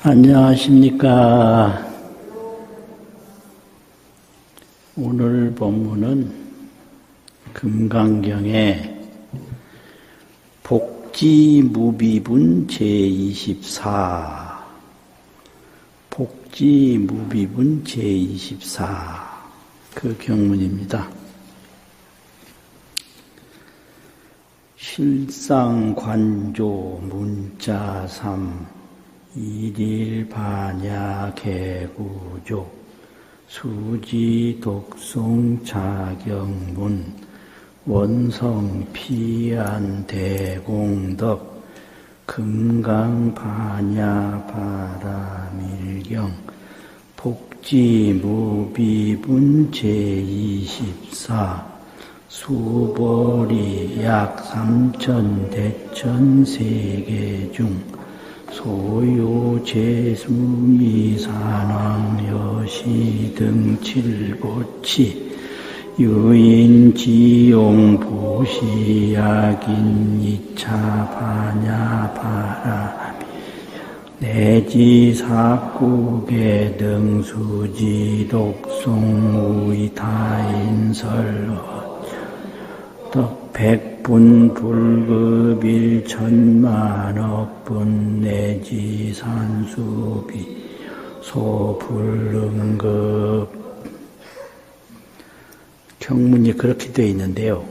안녕하십니까. 오늘 본문은 금강경의 복지무비분 제24 복지무비분 제24 그 경문입니다. 실상관조 문자삼 일일반야개구조 수지독송자경문 원성피안대공덕 금강반야바라밀경 복지무비분 제24 수보리 약 3,000대천 세계 중 소요제수미산왕여시 등 칠고치 유인지용보시약인 이차반야바라미 내지사국의 등수지독송우이타인설 백분 불급일 천만억분 내지 산수비 소불능급 경문이 그렇게 되어 있는데요.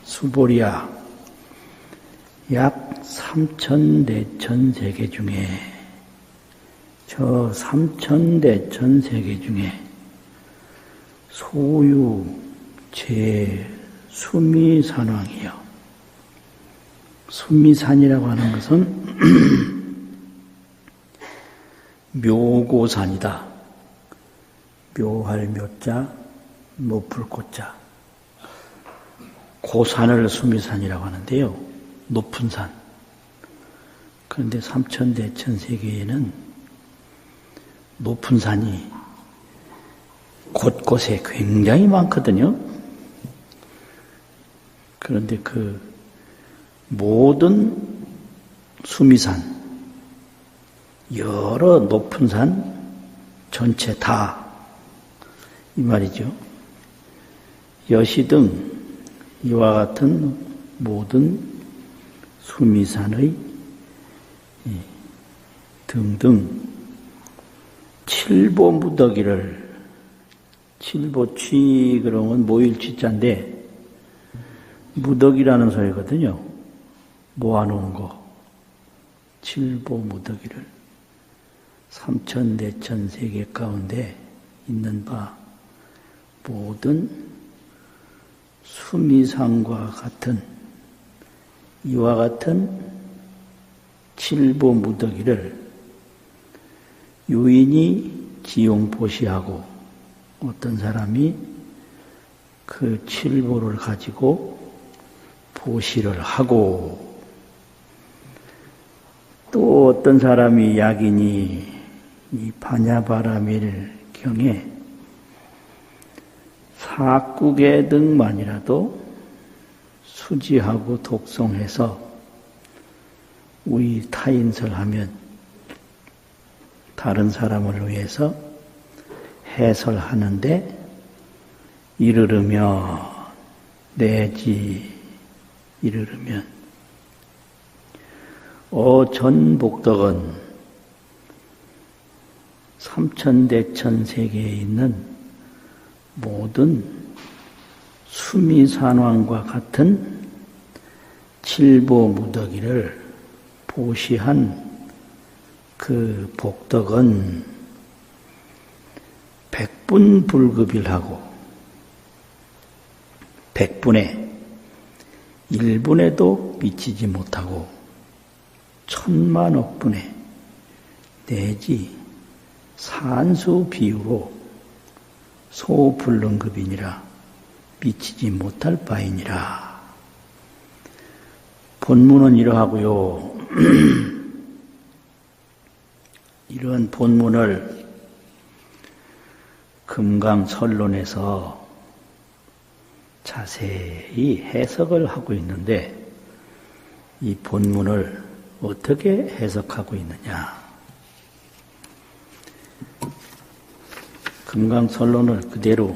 수보리야 약 3,000대천 세계 중에 저 3,000대천 세계 중에 소유 제 수미산왕이요. 수미산이라고 하는 것은 묘고산이다. 묘할 묘자, 높을 고자. 고산을 수미산이라고 하는데요. 높은 산. 그런데 삼천대천세계에는 높은 산이 곳곳에 굉장히 많거든요. 그런데 그 모든 수미산, 여러 높은 산 전체 다 이 말이죠. 여시 등 이와 같은 모든 수미산의 등등 칠보무더기를 칠보취 그러면 모일취자인데 무더기라는 소리거든요. 모아놓은 거. 칠보무더기를 3,000대천 세계 가운데 있는 바 모든 수미산과 같은 이와 같은 칠보무더기를 유인이 지용보시하고 어떤 사람이 그 칠보를 가지고 보시를 하고 또 어떤 사람이 약인이 이 반야바라밀 경에 사국의 등만이라도 수지하고 독송해서 우리 타인설하면 다른 사람을 위해서 해설하는데 이르르며 내지 이르르면 전복덕은 삼천대천 세계에 있는 모든 수미산왕과 같은 칠보무더기를 보시한 그 복덕은 백분 불급일하고 백분의 1분에도 미치지 못하고 천만억분의 내지 산수 비유로 소불능급이니라 미치지 못할 바이니라. 본문은 이러하고요. 이런 본문을 금강설론에서 자세히 해석을 하고 있는데 이 본문을 어떻게 해석하고 있느냐? 금강설론을 그대로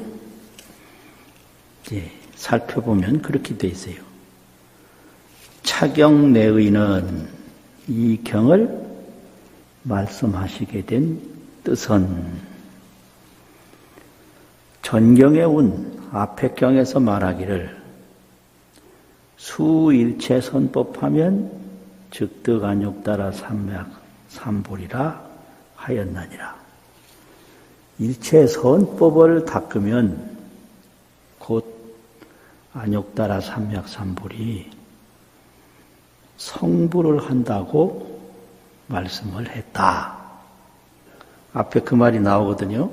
이제 살펴보면 그렇게 돼 있어요. 차경내의는 이 경을 말씀하시게 된 뜻은 전경에 온 앞에 경에서 말하기를 수일체 선법하면 즉득안욕따라 삼약삼볼이라 하였나니라. 일체 선법을 닦으면 곧 안욕따라 삼약삼볼이 성불을 한다고 말씀을 했다. 앞에 그 말이 나오거든요.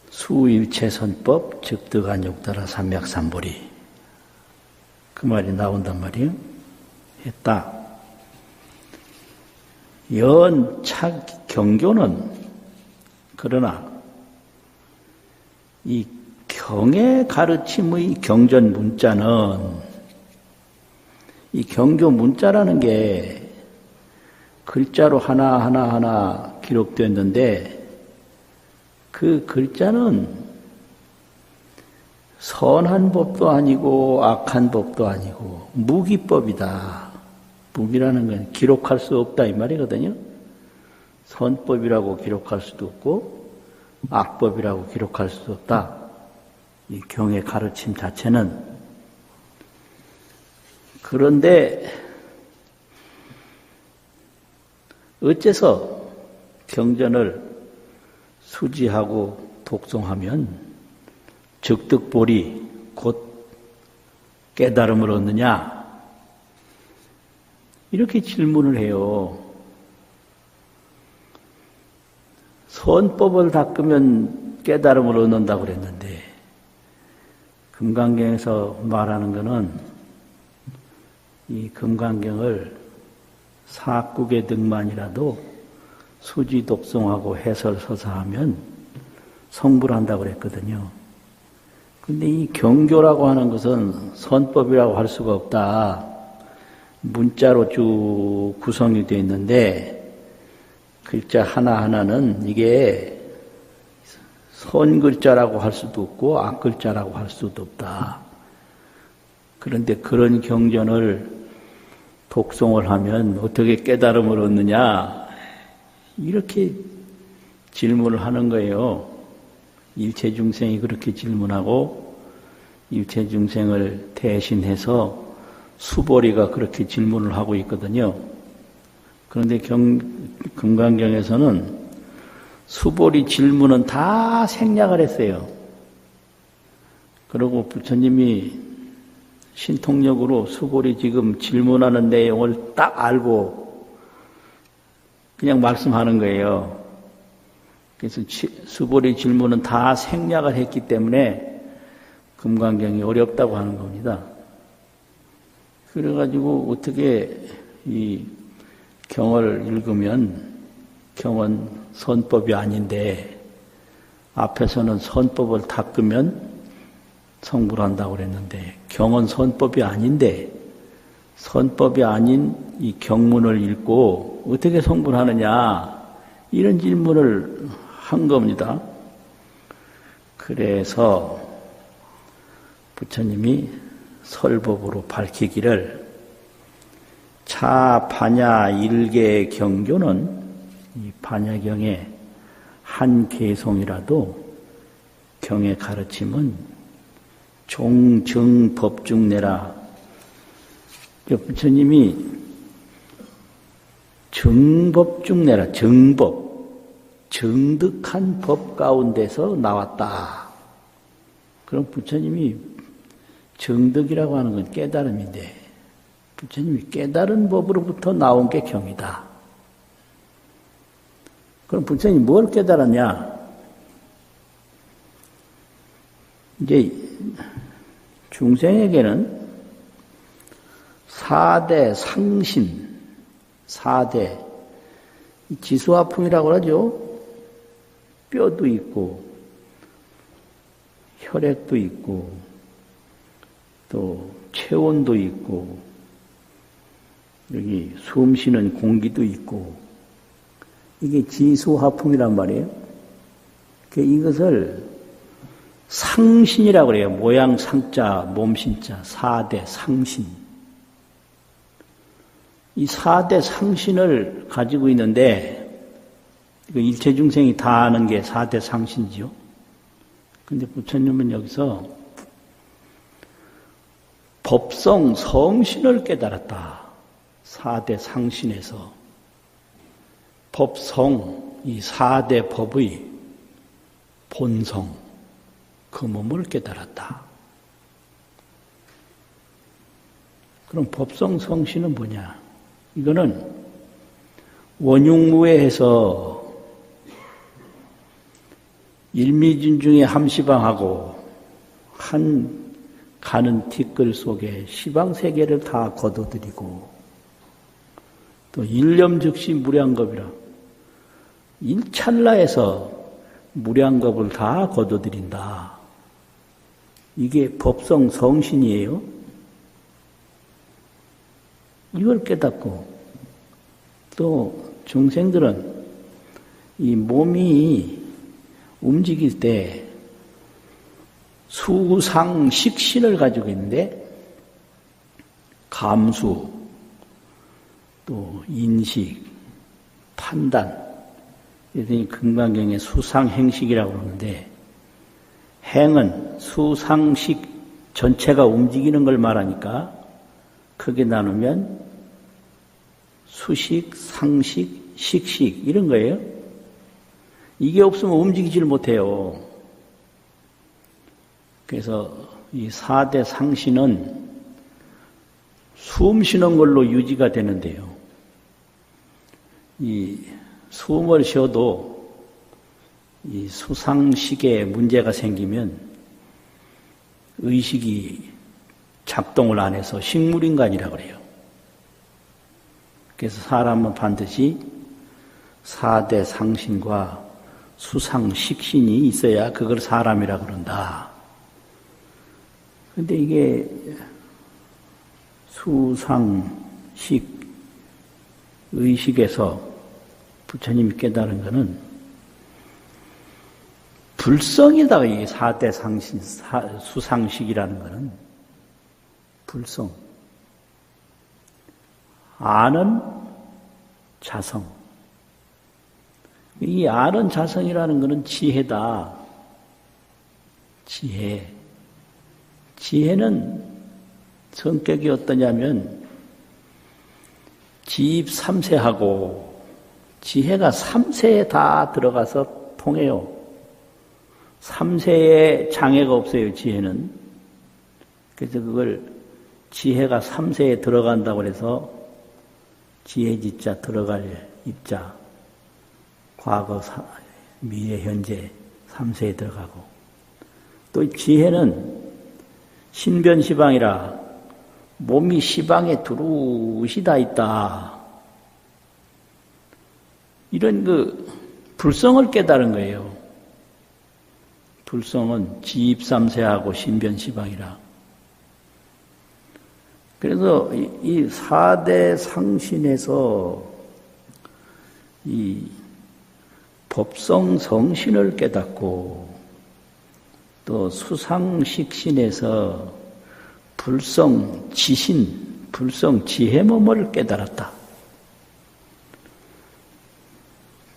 수일체선법 즉득안욕따라 삼약삼볼이 그 말이 나온단 말이에요. 했다. 연차 경교는 그러나 이 경의 가르침의 경전 문자는 이 경교 문자라는 게 글자로 하나하나 기록됐는데 그 글자는 선한 법도 아니고 악한 법도 아니고 무기법이다. 무기라는 건 기록할 수 없다 이 말이거든요. 선법이라고 기록할 수도 없고 악법이라고 기록할 수도 없다. 이 경의 가르침 자체는. 그런데 어째서 경전을 수지하고 독송하면 즉득볼이 곧 깨달음을 얻느냐? 이렇게 질문을 해요. 선법을 닦으면 깨달음을 얻는다고 그랬는데 금강경에서 말하는 것은 이 금강경을 사국의 등만이라도 수지 독송하고 해설 서사하면 성불한다고 그랬거든요. 근데 이 경교라고 하는 것은 선법이라고 할 수가 없다. 문자로 쭉 구성이 되어 있는데 글자 하나하나는 이게 선글자라고 할 수도 없고 악글자라고 할 수도 없다. 그런데 그런 경전을 독송을 하면 어떻게 깨달음을 얻느냐? 이렇게 질문을 하는 거예요. 일체중생이 그렇게 질문하고 일체중생을 대신해서 수보리가 그렇게 질문을 하고 있거든요. 그런데 금강경에서는 수보리 질문은 다 생략을 했어요. 그리고 부처님이 신통력으로 수보리 지금 질문하는 내용을 딱 알고 그냥 말씀하는 거예요. 그래서 수보리 질문은 다 생략을 했기 때문에 금강경이 어렵다고 하는 겁니다. 그래가지고 어떻게 이 경을 읽으면 경은 선법이 아닌데 앞에서는 선법을 닦으면 성불한다고 그랬는데 경은 선법이 아닌데 선법이 아닌 이 경문을 읽고 어떻게 성불하느냐 이런 질문을 한 겁니다. 그래서 부처님이 설법으로 밝히기를 차 반야 일개 경교는 이 반야경의 한 개송이라도 경의 가르침은 종정법중내라. 부처님이 정법중내라. 정법. 정득한 법 가운데서 나왔다. 그럼 부처님이 정득이라고 하는 건 깨달음인데 부처님이 깨달은 법으로부터 나온 게 경이다. 그럼 부처님이 뭘 깨달았냐? 이제 중생에게는 4대 상신, 4대 지수화풍이라고 하죠. 뼈도 있고 혈액도 있고 또 체온도 있고 여기 숨 쉬는 공기도 있고 이게 지수화풍이란 말이에요. 이것을 상신이라고 그래요. 모양 상자, 몸신자, 4대 상신. 이 4대 상신을 가지고 있는데, 일체중생이 다 아는 게 4대 상신이죠. 근데 부처님은 여기서 법성 성신을 깨달았다. 4대 상신에서 법성, 이 4대 법의 본성, 그 몸을 깨달았다. 그럼 법성 성신은 뭐냐? 이거는 원흉무회해서 일미진중에 함시방하고 한 가는 티끌 속에 시방세계를 다 거둬들이고 또 일념즉시 무량겁이라 일찰나에서 무량겁을 다 거둬들인다. 이게 법성 성신이에요. 이걸 깨닫고 또 중생들은 이 몸이 움직일 때 수상식신을 가지고 있는데 감수, 또 인식, 판단, 그래서 금강경에 수상행식이라고 그러는데 행은 수상식 전체가 움직이는 걸 말하니까 크게 나누면 수식, 상식, 식식 이런 거예요. 이게 없으면 움직이질 못해요. 그래서 이 4대 상신은 숨 쉬는 걸로 유지가 되는데요. 이 숨을 쉬어도 이 수상식에 문제가 생기면 의식이 작동을 안 해서 식물인간이라고 그래요. 그래서 사람은 반드시 4대 상신과 수상식신이 있어야 그걸 사람이라고 그런다. 근데 이게 수상식 의식에서 부처님이 깨달은 것은 불성이다. 이게 4대 상신, 수상식이라는 것은 불성. 아는 자성. 이 아는 자성이라는 것은 지혜다. 지혜. 지혜는 성격이 어떠냐면 지입 3세하고 지혜가 3세에 다 들어가서 통해요. 3세에 장애가 없어요, 지혜는. 그래서 그걸 지혜가 3세에 들어간다고 해서 지혜지자 들어갈 입자. 과거, 미래, 현재 3세에 들어가고 또 지혜는 신변시방이라 몸이 시방에 두루시 다 있다. 이런 불성을 깨달은 거예요. 불성은 지입삼세하고 신변시방이라. 그래서 이 4대 상신에서 이 법성 성신을 깨닫고 또 수상식신에서 불성 지신, 불성 지혜몸을 깨달았다.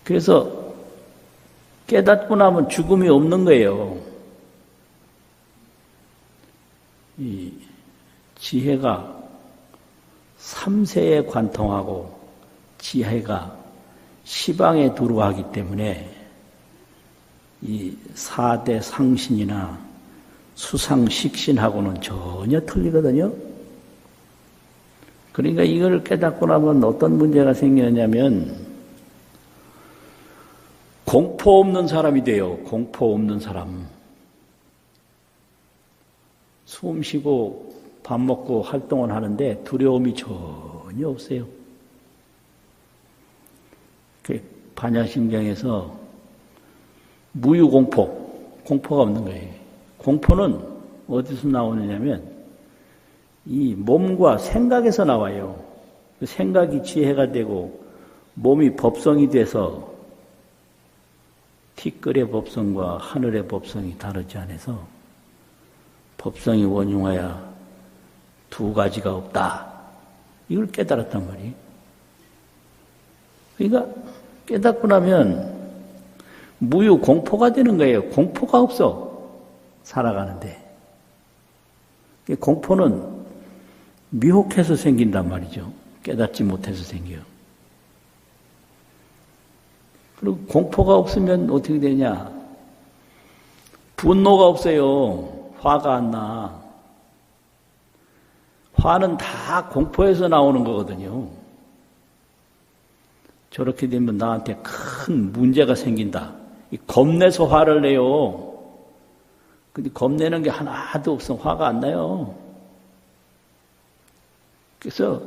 그래서 깨닫고 나면 죽음이 없는 거예요. 이 지혜가 3세에 관통하고 지혜가 시방에 두루하기 때문에 이 4대 상신이나 수상식신하고는 전혀 틀리거든요. 그러니까 이걸 깨닫고 나면 어떤 문제가 생기느냐면 공포 없는 사람이 돼요. 공포 없는 사람. 숨 쉬고 밥 먹고 활동을 하는데 두려움이 전혀 없어요. 반야심경에서 무유공포, 공포가 없는 거예요. 공포는 어디서 나오느냐면 이 몸과 생각에서 나와요. 그 생각이 지혜가 되고 몸이 법성이 돼서 티끌의 법성과 하늘의 법성이 다르지 않아서 법성이 원흉하여 두 가지가 없다. 이걸 깨달았단 말이에요. 그러니까 깨닫고 나면 무유 공포가 되는 거예요. 공포가 없어. 살아가는데. 공포는 미혹해서 생긴단 말이죠. 깨닫지 못해서 생겨요. 그리고 공포가 없으면 어떻게 되냐? 분노가 없어요. 화가 안 나. 화는 다 공포에서 나오는 거거든요. 저렇게 되면 나한테 큰 문제가 생긴다. 겁내서 화를 내요. 근데 겁내는 게 하나도 없으면 화가 안 나요. 그래서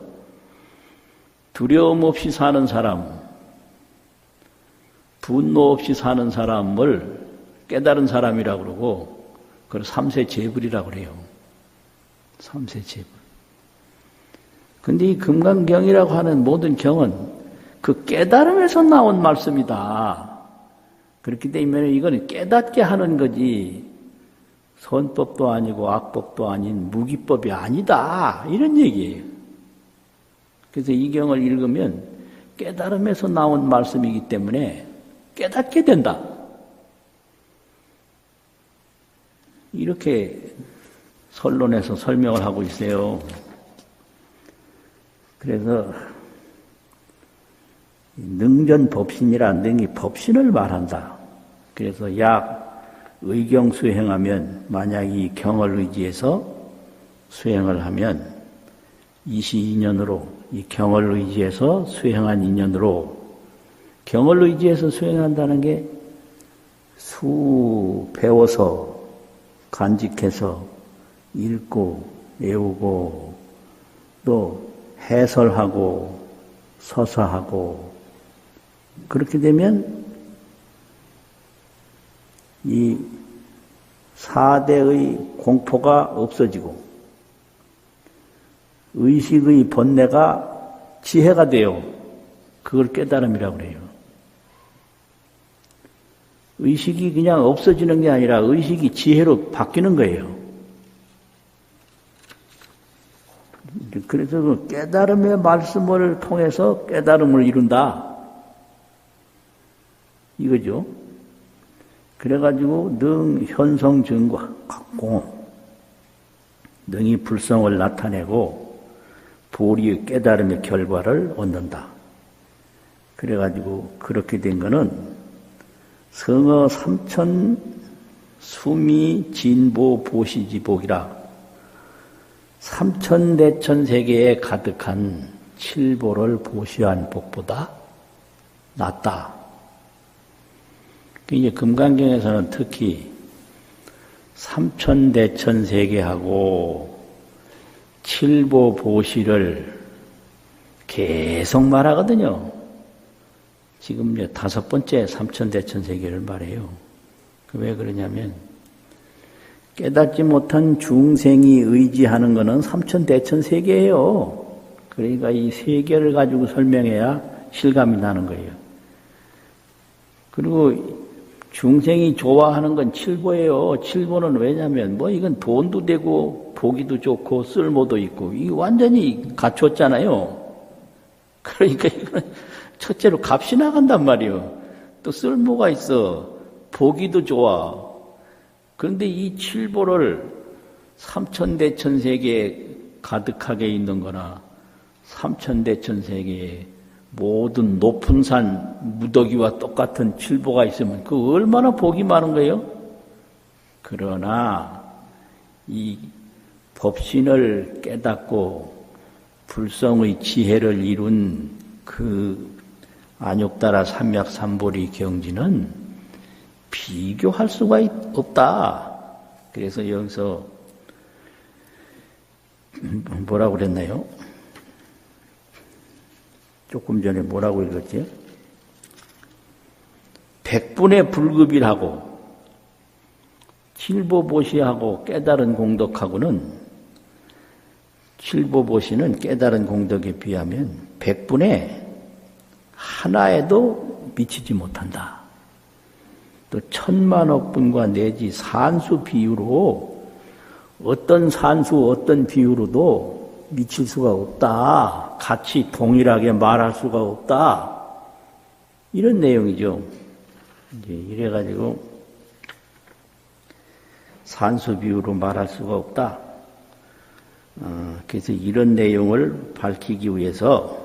두려움 없이 사는 사람, 분노 없이 사는 사람을 깨달은 사람이라고 그러고, 그걸 삼세재불이라고 그래요. 삼세재불. 근데 이 금강경이라고 하는 모든 경은 그 깨달음에서 나온 말씀이다. 그렇기 때문에 이거는 깨닫게 하는 거지, 선법도 아니고 악법도 아닌 무기법이 아니다. 이런 얘기예요. 그래서 이 경을 읽으면 깨달음에서 나온 말씀이기 때문에 깨닫게 된다. 이렇게 선론에서 설명을 하고 있어요. 그래서 능전법신이라 능이 법신을 말한다. 그래서 약 의경 수행하면, 만약 이 경을 의지해서 수행을 하면 22년으로, 이 경을 의지해서 수행한 인연으로, 경을 의지해서 수행한다는 게 배워서 간직해서 읽고 외우고 또 해설하고 서사하고, 그렇게 되면 이 4대의 공포가 없어지고 의식의 번뇌가 지혜가 돼요. 그걸 깨달음이라고 그래요. 의식이 그냥 없어지는 게 아니라 의식이 지혜로 바뀌는 거예요. 그래서 그 깨달음의 말씀을 통해서 깨달음을 이룬다. 이거죠. 그래가지고 능 현성 증과 각공, 능이 불성을 나타내고 보리의 깨달음의 결과를 얻는다. 그래가지고 그렇게 된 거는 성어 삼천 수미 진보 보시지복이라, 삼천대천세계에 가득한 칠보를 보시한 복보다 낫다. 이제 금강경에서는 특히 삼천대천세계하고 칠보보시를 계속 말하거든요. 지금 이제 5번째 삼천대천세계를 말해요. 왜 그러냐면 깨닫지 못한 중생이 의지하는 것은 삼천대천세계예요. 그러니까 이 세계를 가지고 설명해야 실감이 나는 거예요. 그리고 중생이 좋아하는 건 칠보예요. 칠보는 왜냐면 이건 돈도 되고 보기도 좋고 쓸모도 있고 이 완전히 갖췄잖아요. 그러니까 이거는 첫째로 값이 나간단 말이에요. 또 쓸모가 있어. 보기도 좋아. 그런데 이 칠보를 삼천대천세계에 가득하게 있는 거나 삼천대천세계에 모든 높은 산 무더기와 똑같은 칠보가 있으면 그 얼마나 복이 많은 거예요? 그러나 이 법신을 깨닫고 불성의 지혜를 이룬 그 안욕따라 삼맥삼보리 경지는 비교할 수가 없다. 그래서 여기서 뭐라고 그랬나요? 조금 전에 뭐라고 읽었지? 백분의 불급이라고 칠보보시하고 깨달은 공덕하고는, 칠보보시는 깨달은 공덕에 비하면 백분의 하나에도 미치지 못한다. 또 천만억 분과 내지 산수 비유로 어떤 산수 어떤 비유로도 미칠 수가 없다. 같이 동일하게 말할 수가 없다. 이런 내용이죠. 이제 이래가지고 산수 비유로 말할 수가 없다. 그래서 이런 내용을 밝히기 위해서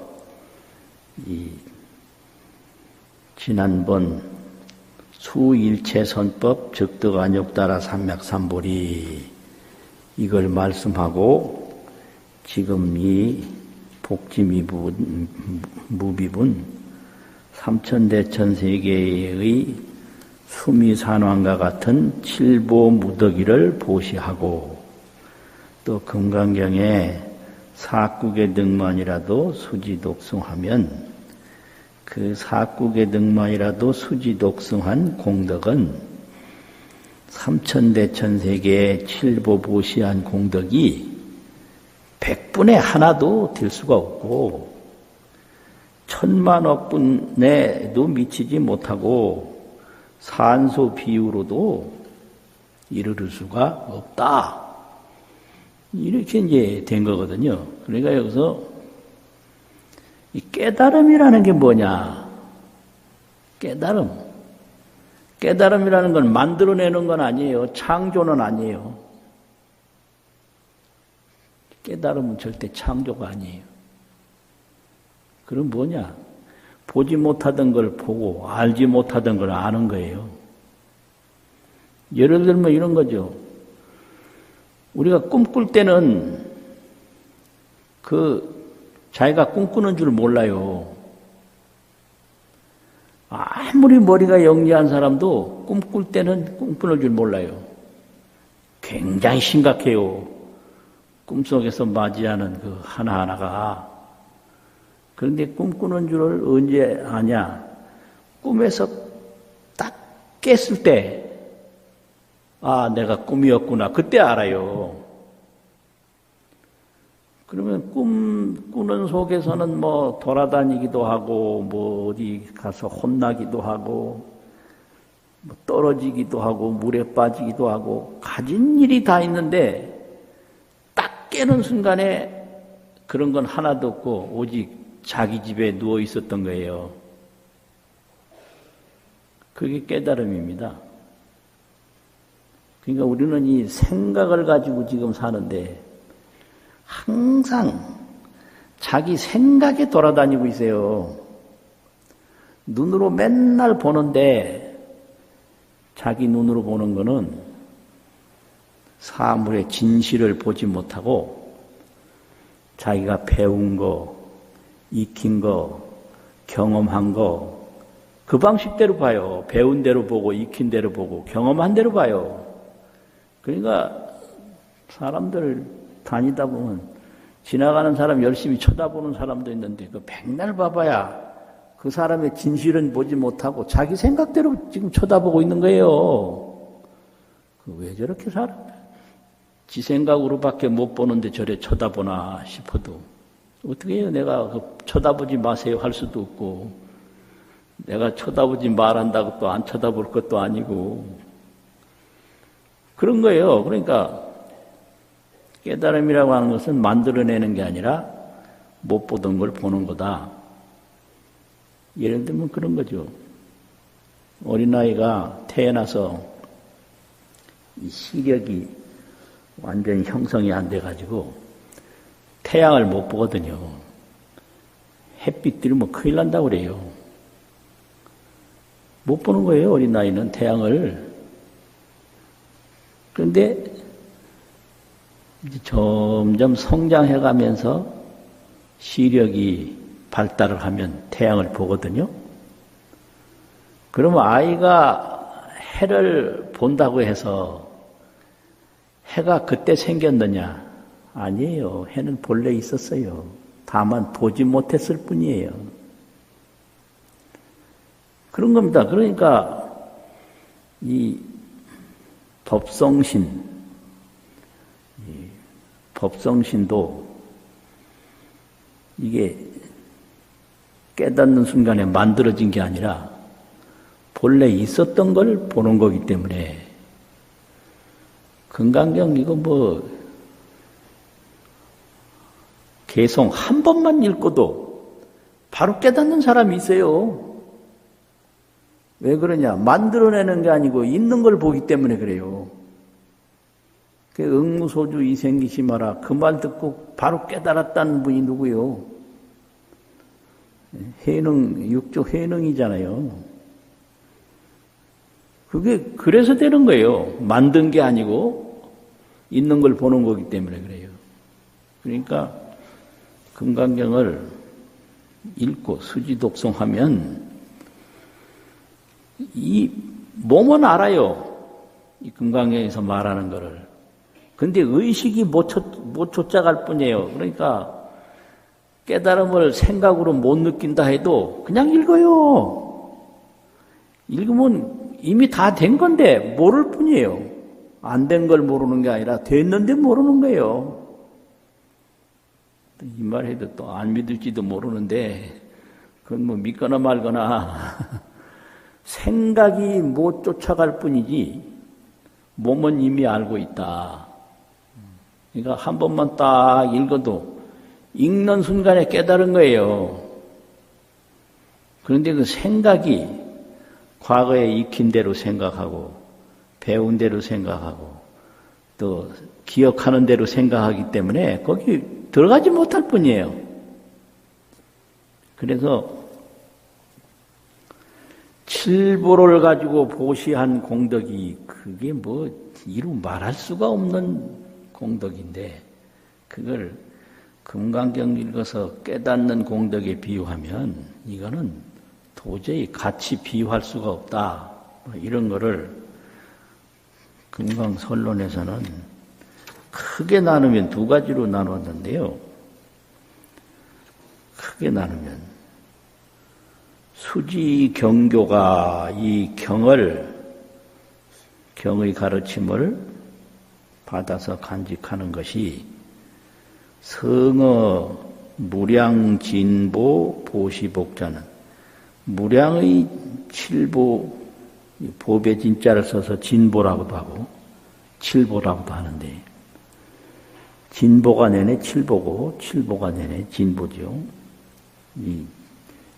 지난번 수일체선법 적덕안욕따라 삼맥삼보리 이걸 말씀하고 지금 이 복지무비분 삼천대천세계의 수미산왕과 같은 칠보무더기를 보시하고 또 금강경에 사국의 등만이라도 수지독승하면 그 사국의 등만이라도 수지독승한 공덕은 삼천대천세계의 칠보보시한 공덕이 100분의 하나도 될 수가 없고 천만억 분에도 미치지 못하고 산소 비유로도 이르를 수가 없다. 이렇게 이제 된 거거든요. 그러니까 여기서 이 깨달음이라는 게 뭐냐? 깨달음이라는 건 만들어내는 건 아니에요. 창조는 아니에요. 깨달음은 절대 창조가 아니에요. 그럼 뭐냐? 보지 못하던 걸 보고 알지 못하던 걸 아는 거예요. 예를 들면 이런 거죠. 우리가 꿈꿀 때는 자기가 꿈꾸는 줄 몰라요. 아무리 머리가 영리한 사람도 꿈꿀 때는 꿈꾸는 줄 몰라요. 굉장히 심각해요. 꿈속에서 맞이하는 그 하나하나가. 그런데 꿈꾸는 줄을 언제 아냐? 꿈에서 딱 깼을 때, 내가 꿈이었구나. 그때 알아요. 그러면 꾸는 속에서는 뭐 돌아다니기도 하고, 뭐 어디 가서 혼나기도 하고, 뭐 떨어지기도 하고, 물에 빠지기도 하고, 가진 일이 다 있는데, 딱 깨는 순간에 그런 건 하나도 없고, 오직 자기 집에 누워 있었던 거예요. 그게 깨달음입니다. 그러니까 우리는 이 생각을 가지고 지금 사는데, 항상 자기 생각에 돌아다니고 있어요. 눈으로 맨날 보는데 자기 눈으로 보는 거는 사물의 진실을 보지 못하고 자기가 배운 거, 익힌 거, 경험한 거, 그 방식대로 봐요. 배운 대로 보고, 익힌 대로 보고, 경험한 대로 봐요. 그러니까 사람들 다니다 보면 지나가는 사람 열심히 쳐다보는 사람도 있는데 그 백날 봐봐야 그 사람의 진실은 보지 못하고 자기 생각대로 지금 쳐다보고 있는 거예요. 왜 저렇게 살아? 지 생각으로밖에 못 보는데 저래 쳐다보나 싶어도 어떻게 해요? 내가 쳐다보지 마세요 할 수도 없고 내가 쳐다보지 말한다고 또 안 쳐다볼 것도 아니고 그런 거예요. 그러니까 깨달음이라고 하는 것은 만들어내는 게 아니라 못 보던 걸 보는 거다. 예를 들면 그런 거죠. 어린아이가 태어나서 이 시력이 완전히 형성이 안 돼가지고 태양을 못 보거든요. 햇빛 들으면 큰일 난다고 그래요. 못 보는 거예요, 어린아이는 태양을. 그런데 점점 성장해가면서 시력이 발달을 하면 태양을 보거든요. 그러면 아이가 해를 본다고 해서 해가 그때 생겼느냐? 아니에요. 해는 본래 있었어요. 다만 보지 못했을 뿐이에요. 그런 겁니다. 그러니까 이 법성신도 이게 깨닫는 순간에 만들어진 게 아니라 본래 있었던 걸 보는 거기 때문에 금강경 이거 뭐 개성 한 번만 읽고도 바로 깨닫는 사람이 있어요. 왜 그러냐? 만들어내는 게 아니고 있는 걸 보기 때문에 그래요. 그 응무소주 이생기시 마라 그 말 듣고 바로 깨달았다는 분이 누구요? 해능, 육조 해능이잖아요. 그게 그래서 되는 거예요. 만든 게 아니고 있는 걸 보는 거기 때문에 그래요. 그러니까 금강경을 읽고 수지독송하면 이 몸은 알아요. 이 금강경에서 말하는 거를. 근데 의식이 못 쫓아갈 뿐이에요. 그러니까 깨달음을 생각으로 못 느낀다 해도 그냥 읽어요. 읽으면 이미 다 된 건데 모를 뿐이에요. 안 된 걸 모르는 게 아니라 됐는데 모르는 거예요. 이 말 해도 또 안 믿을지도 모르는데 그건 뭐 믿거나 말거나 생각이 못 쫓아갈 뿐이지 몸은 이미 알고 있다. 그러니까 한 번만 딱 읽어도 읽는 순간에 깨달은 거예요. 그런데 그 생각이 과거에 익힌 대로 생각하고 배운 대로 생각하고 또 기억하는 대로 생각하기 때문에 거기 들어가지 못할 뿐이에요. 그래서 칠보를 가지고 보시한 공덕이 그게 뭐 이루 말할 수가 없는 공덕인데 그걸 금강경 읽어서 깨닫는 공덕에 비유하면 이거는 도저히 같이 비유할 수가 없다. 이런 거를 금강설론에서는 크게 나누면 두 가지로 나눴는데요. 크게 나누면 수지 경교가 이 경의 가르침을 받아서 간직하는 것이 성어 무량 진보 보시복자는 무량의 칠보 보배 진자를 써서 진보라고도 하고 칠보라고도 하는데 진보가 내내 칠보고 칠보가 내내 진보죠. 이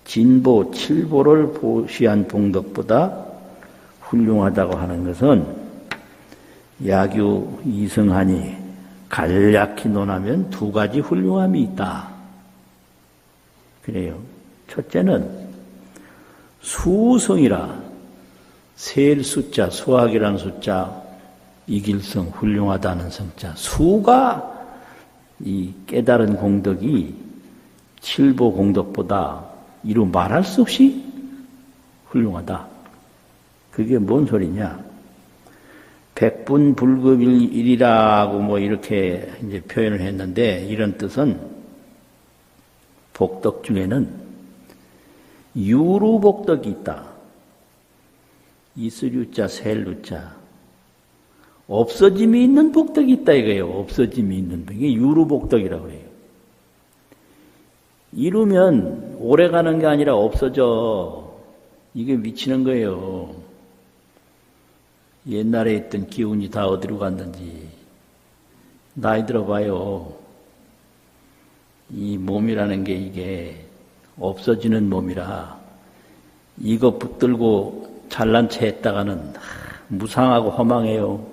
진보 칠보를 보시한 동덕보다 훌륭하다고 하는 것은 야규 이승하니 간략히 논하면 두 가지 훌륭함이 있다. 그래요. 첫째는 수성이라 셀 숫자, 수학이라는 숫자, 이길성, 훌륭하다는 성자. 수가 이 깨달은 공덕이 칠보 공덕보다 이루 말할 수 없이 훌륭하다. 그게 뭔 소리냐? 백분불급일이라고 뭐 이렇게 이제 표현을 했는데 이런 뜻은 복덕 중에는 유루복덕이 있다. 이슬유자, 셀루자. 없어짐이 있는 복덕이 있다 이거예요. 없어짐이 있는 복덕. 이게 유루복덕이라고 해요. 이루면 오래 가는 게 아니라 없어져. 이게 미치는 거예요. 옛날에 있던 기운이 다 어디로 갔는지 나이 들어봐요. 이 몸이라는 게 이게 없어지는 몸이라 이거 붙들고 잘난 체 했다가는 무상하고 허망해요.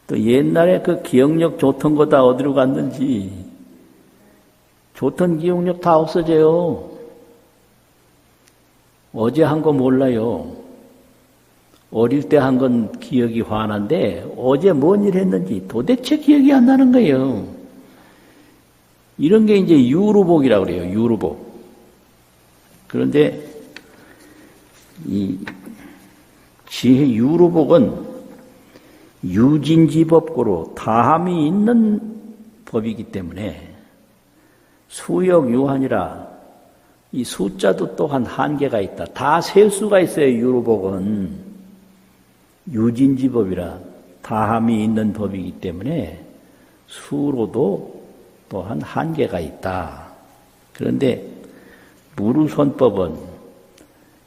또 옛날에 그 기억력 좋던 거 다 어디로 갔는지 좋던 기억력 다 없어져요. 어제 한 거 몰라요. 어릴 때 한 건 기억이 환한데 어제 뭔 일 했는지 도대체 기억이 안 나는 거예요. 이런 게 이제 유루복이라고 그래요. 유루복. 그런데 이 지혜 유루복은 유진지법고로 다함이 있는 법이기 때문에 수역유한이라 이 숫자도 또한 한계가 있다. 다 셀 수가 있어요. 유루복은. 유진지법이라 다함이 있는 법이기 때문에 수로도 또한 한계가 있다. 그런데 무루손법은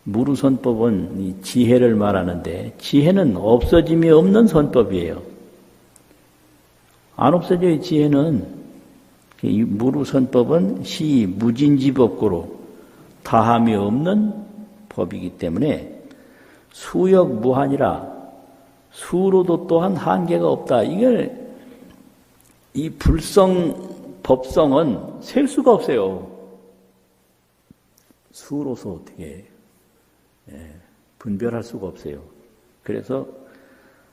무루선법은 이 지혜를 말하는데 지혜는 없어짐이 없는 선법이에요. 안 없어져요. 지혜는. 이 무루선법은 무진지법고로 다함이 없는 법이기 때문에 수역무한이라 수로도 또한 한계가 없다. 이걸 이 법성은 셀 수가 없어요. 수로서 어떻게 분별할 수가 없어요. 그래서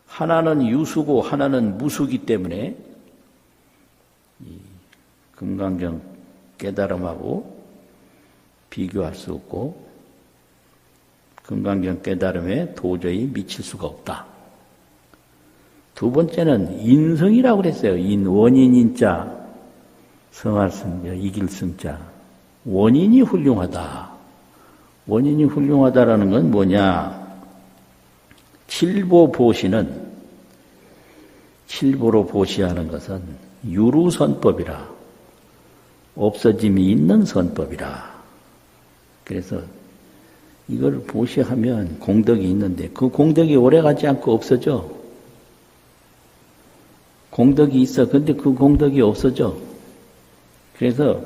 하나는 유수고 하나는 무수기 때문에 이 금강경 깨달음하고 비교할 수 없고 금강경 깨달음에 도저히 미칠 수가 없다. 두 번째는 인성이라고 그랬어요. 원인인자, 성할 성자, 이길 성자. 원인이 훌륭하다. 원인이 훌륭하다라는 건 뭐냐? 칠보로 보시하는 것은 유루선법이라, 없어짐이 있는 선법이라. 그래서 이걸 보시하면 공덕이 있는데 그 공덕이 오래가지 않고 없어져. 공덕이 있어. 근데 그 공덕이 없어져. 그래서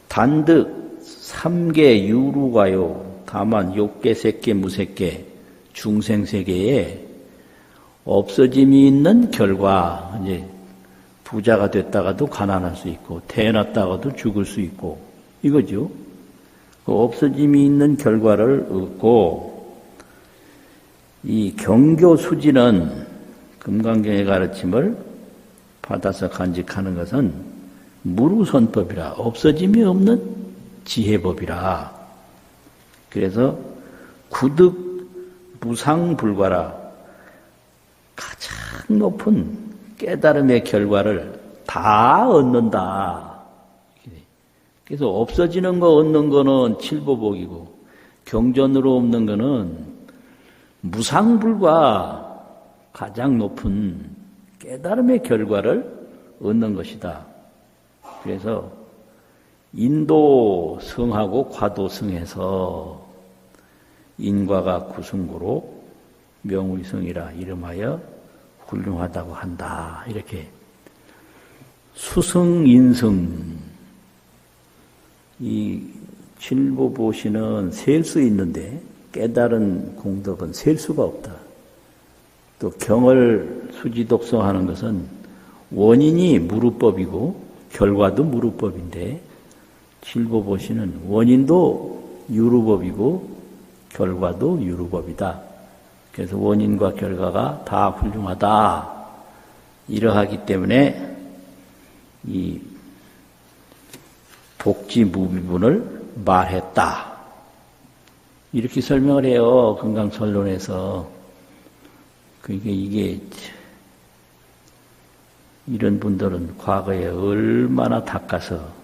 단득 삼계 유루가요. 다만 욕계, 색계, 무색계, 중생세계에 없어짐이 있는 결과, 이제 부자가 됐다가도 가난할 수 있고, 태어났다가도 죽을 수 있고, 이거죠. 그 없어짐이 있는 결과를 얻고, 이 경교수지는 금강경의 가르침을 받아서 간직하는 것은 무루선법이라, 없어짐이 없는 지혜법이라. 그래서 구득 무상불과라, 가장 높은 깨달음의 결과를 다 얻는다. 그래서 없어지는 거 얻는 거는 칠보복이고 경전으로 없는 거는 무상불과 가장 높은 깨달음의 결과를 얻는 것이다. 그래서 인도성하고 과도성에서 인과가 구승고로 명의성이라 이름하여 훌륭하다고 한다. 이렇게 수승인승, 이 칠보보시는 셀 수 있는데 깨달은 공덕은 셀 수가 없다. 또 경을 수지독성하는 것은 원인이 무루법이고 결과도 무루법인데 칠보보시는 원인도 유루법이고 결과도 유루법이다. 그래서 원인과 결과가 다 훌륭하다. 이러하기 때문에 이 복지무비분을 말했다. 이렇게 설명을 해요. 금강설론에서. 그러니까 이게 이런 분들은 과거에 얼마나 닦아서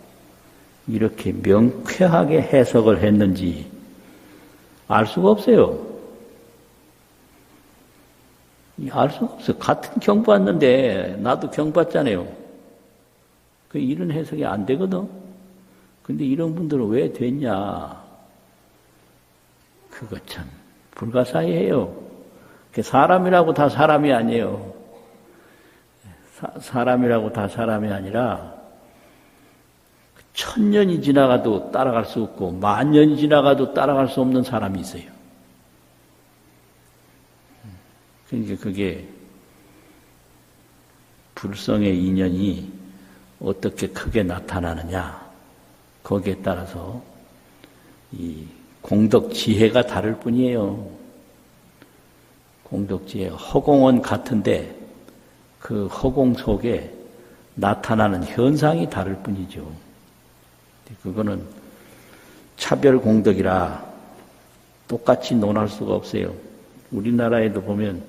이렇게 명쾌하게 해석을 했는지 알 수가 없어요. 알 수가 없어요. 같은 경 봤는데 나도 경 봤잖아요. 그 이런 해석이 안 되거든. 근데 이런 분들은 왜 됐냐? 그거 참 불가사의해요. 사람이라고 다 사람이 아니에요. 사람이라고 다 사람이 아니라 1000년이 지나가도 따라갈 수 없고 10,000년이 지나가도 따라갈 수 없는 사람이 있어요. 그러니까 그게 불성의 인연이 어떻게 크게 나타나느냐, 거기에 따라서 이 공덕 지혜가 다를 뿐이에요. 공덕 지혜, 허공은 같은데 그 허공 속에 나타나는 현상이 다를 뿐이죠. 그거는 차별 공덕이라 똑같이 논할 수가 없어요. 우리나라에도 보면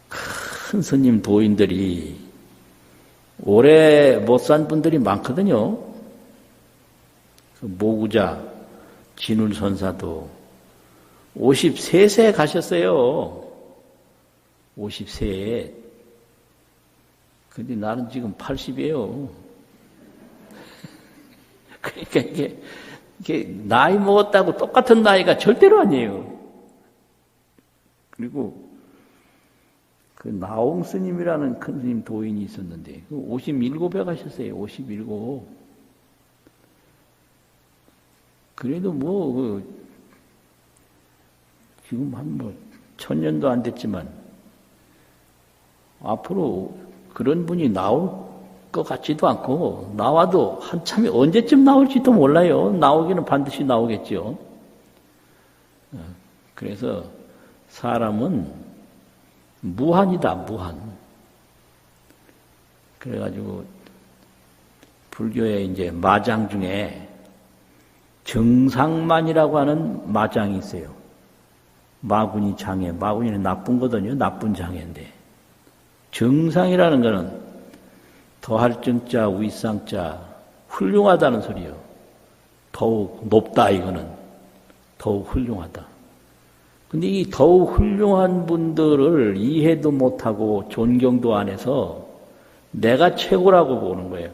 큰 스님 도인들이 오래 못 산 분들이 많거든요. 그 모구자 진울선사도 53세 가셨어요. 50세에. 근데 나는 지금 80이에요. 그러니까 이게 이게 나이 먹었다고 똑같은 나이가 절대로 아니에요. 그리고 그 나홍 스님이라는 큰 스님 도인이 있었는데 57에 가셨어요. 57. 그래도 지금 한 1000년도 안 됐지만 앞으로 그런 분이 나올 것 같지도 않고 나와도 한참이 언제쯤 나올지도 몰라요. 나오기는 반드시 나오겠죠. 그래서 사람은 무한이다, 무한. 그래가지고 불교에 이제 마장 중에 정상만이라고 하는 마장이 있어요. 마군이 장애, 마군이는 나쁜 거거든요. 나쁜 장애인데. 정상이라는 거는 더할 정자, 위상자, 훌륭하다는 소리요. 더욱 높다, 이거는. 더욱 훌륭하다. 근데 이 더욱 훌륭한 분들을 이해도 못하고 존경도 안 해서 내가 최고라고 보는 거예요.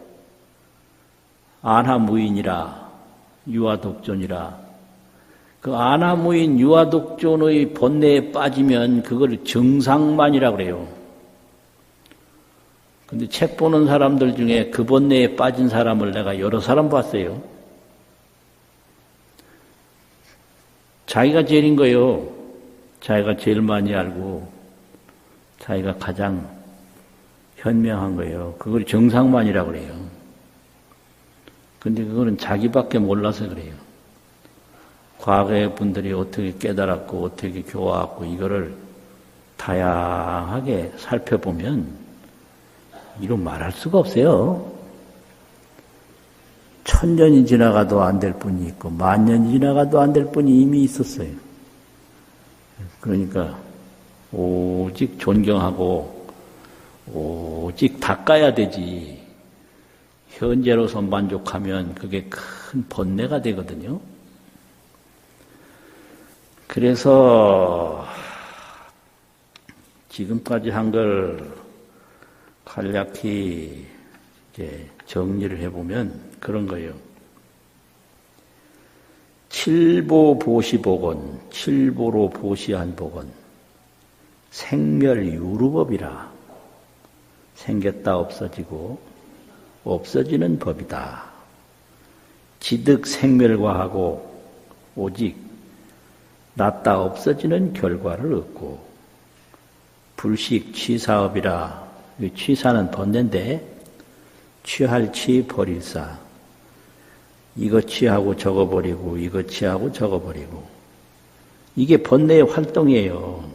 안하무인이라, 유아독존이라. 그 안하무인, 유아독존의 번뇌에 빠지면 그걸 정상만이라고 그래요. 근데 책 보는 사람들 중에 그 번뇌에 빠진 사람을 내가 여러 사람 봤어요. 자기가 제일인 거예요. 자기가 제일 많이 알고 자기가 가장 현명한 거예요. 그걸 정상만이라고 그래요. 근데 그거는 자기밖에 몰라서 그래요. 과거의 분들이 어떻게 깨달았고 어떻게 교화했고 이거를 다양하게 살펴보면 이로 말할 수가 없어요. 1000년이 지나가도 안 될 분이 있고 10,000년이 지나가도 안 될 분이 이미 있었어요. 그러니까 오직 존경하고 오직 닦아야 되지. 현재로서 만족하면 그게 큰 번뇌가 되거든요. 그래서 지금까지 한 걸 간략히 이제 정리를 해보면 그런 거예요. 칠보보시복은 칠보로 보시한 복은 생멸유루법이라. 생겼다 없어지고 없어지는 법이다. 지득생멸과하고 오직 났다 없어지는 결과를 얻고 불식 취사업이라. 취사는 번뇌인데 취할 취 버릴사. 이거 취하고 저거 버리고 이거 취하고 저거 버리고. 이게 번뇌의 활동이에요.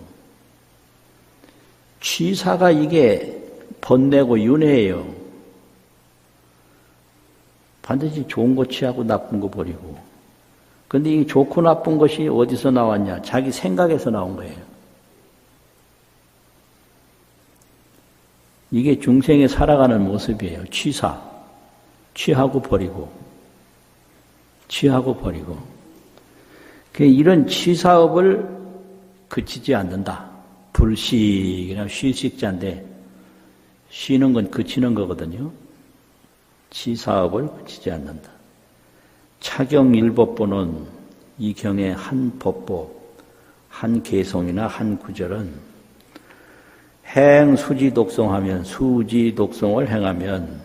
취사가 이게 번뇌고 윤회예요. 반드시 좋은 거 취하고 나쁜 거 버리고. 근데 이 좋고 나쁜 것이 어디서 나왔냐? 자기 생각에서 나온 거예요. 이게 중생이 살아가는 모습이에요. 취사. 취하고 버리고. 취하고 버리고. 이런 취사업을 그치지 않는다. 불식이나 쉬식자인데 쉬는 건 그치는 거거든요. 취사업을 그치지 않는다. 차경일법보는 이 경의 한 법보, 한 개송이나 한 구절은 행수지독성하면 수지독성을 행하면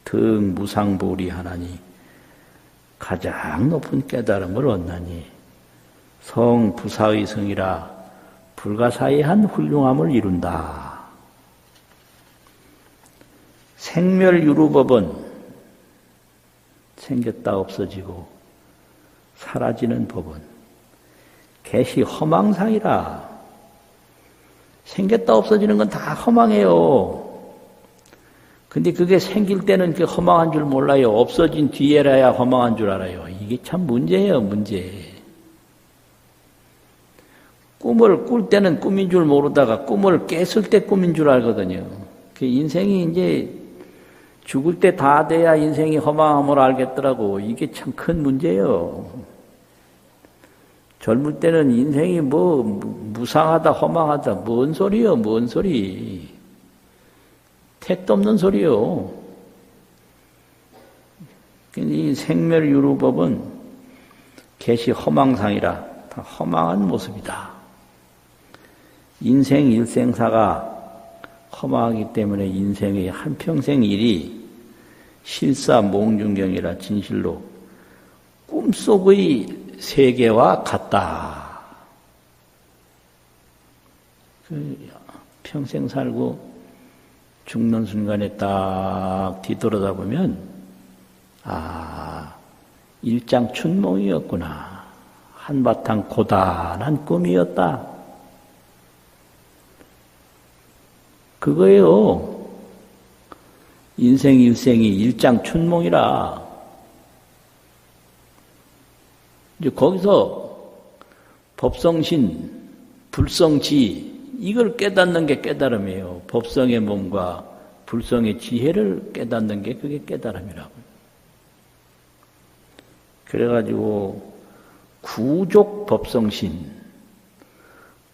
등 무상불이하나니 가장 높은 깨달음을 얻나니 성부사의 성이라 불가사의한 훌륭함을 이룬다. 생멸유루법은 생겼다 없어지고 사라지는 법은 개시 허망상이라. 생겼다 없어지는 건 다 허망해요. 근데 그게 생길 때는 그 허망한 줄 몰라요. 없어진 뒤에라야 허망한 줄 알아요. 이게 참 문제예요, 문제. 꿈을 꿀 때는 꿈인 줄 모르다가 꿈을 깼을 때 꿈인 줄 알거든요. 그 인생이 이제 죽을 때 다 돼야 인생이 허망함을 알겠더라고. 이게 참 큰 문제예요. 젊을 때는 인생이 무상하다, 허망하다. 뭔 소리요, 뭔 소리. 택도 없는 소리요. 이 생멸유루법은 개시 허망상이라 다 허망한 모습이다. 인생 일생사가 허망하기 때문에 인생의 한평생 일이 실사몽중경이라 진실로 꿈속의 세계와 같다. 평생 살고 죽는 순간에 딱 뒤돌아다 보면 일장춘몽이었구나. 한바탕 고단한 꿈이었다. 그거예요. 인생 일생이 일장춘몽이라. 이제 거기서 법성신, 불성지 이걸 깨닫는 게 깨달음이에요. 법성의 몸과 불성의 지혜를 깨닫는 게 그게 깨달음이라고. 그래가지고 구족 법성신.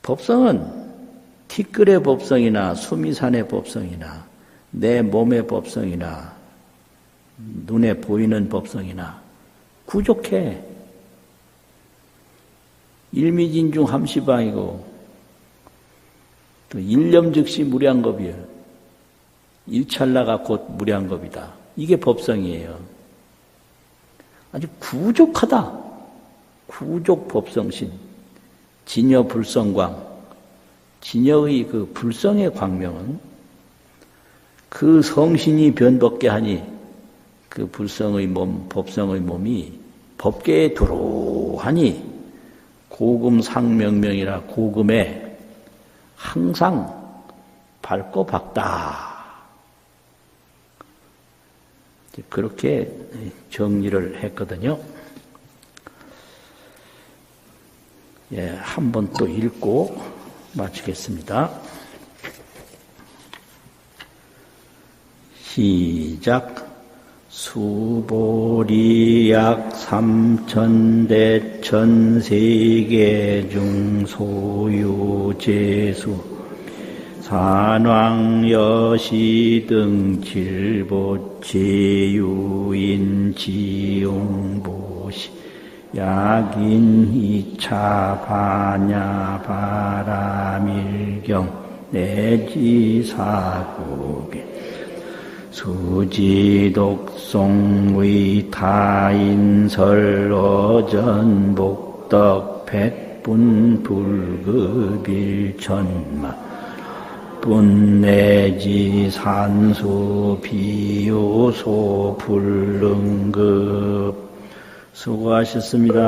법성은 티끌의 법성이나 수미산의 법성이나 내 몸의 법성이나 눈에 보이는 법성이나 구족해. 일미진중 함시방이고 또 일념즉시 무량겁이에요. 일찰나가 곧 무량겁이다. 이게 법성이에요. 아주 구족하다. 구족 법성신. 진여 불성광. 진여의 그 불성의 광명은 그 성신이 변법게 하니 그 불성의 몸, 법성의 몸이 법계에 두루하니 고금 상명명이라 고금에 항상 밝고 밝다. 그렇게 정리를 했거든요. 예, 한 번 또 읽고 마치겠습니다. 시작. 수보리약 3,000대 천세계 중 소유제수 산왕여시 등 칠보체유인 지용보시 약인 이차 반야 바라밀경 내지사국에 수지독송의 타인설 어전복덕 백분 불급일천마 분내지 산수 비요소 불능급 수고하셨습니다.